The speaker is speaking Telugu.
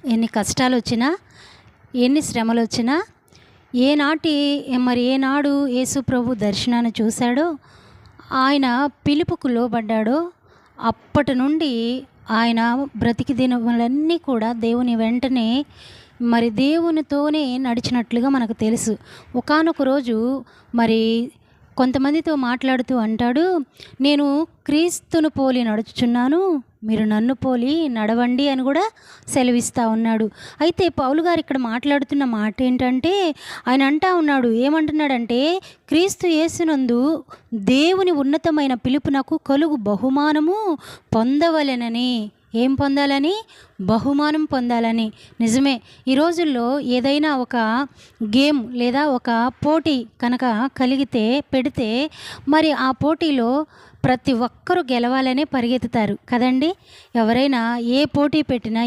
ఎన్ని కష్టాలొచ్చినా, ఎన్ని శ్రమలొచ్చినా, ఏనాడు యేసు ప్రభు దర్శనాన్ని చూశాడో, ఆయన పిలుపుకు లోబడ్డాడో, అప్పటి నుండి ఆయన బ్రతికి దినములన్నీ కూడా దేవుని వెంటనే దేవునితోనే నడిచినట్లుగా మనకు తెలుసు. ఒకానొక రోజు మరి కొంతమందితో మాట్లాడుతూ అంటాడు, నేను క్రీస్తును పోలి నడుచుచున్నాను, మీరు నన్ను పోలి నడవండి అని కూడా సెలవిస్తూ ఉన్నాడు. అయితే పౌలు గారు ఇక్కడ మాట్లాడుతున్న మాట ఏంటంటే, ఆయన అంటా ఉన్నాడు, ఏమంటున్నాడంటే, క్రీస్తు యేసునందు దేవుని ఉన్నతమైన పిలుపునకు కలుగు బహుమానము పొందవలెనని. ఏం పొందాలని? బహుమానం పొందాలని. నిజమే, ఈ రోజుల్లో ఏదైనా ఒక గేమ్ లేదా ఒక పోటీ కనుక పెడితే మరి ఆ పోటీలో ప్రతి ఒక్కరూ గెలవాలనే పరిగెత్తుతారు కదండి. ఎవరైనా ఏ పోటీ పెట్టినా,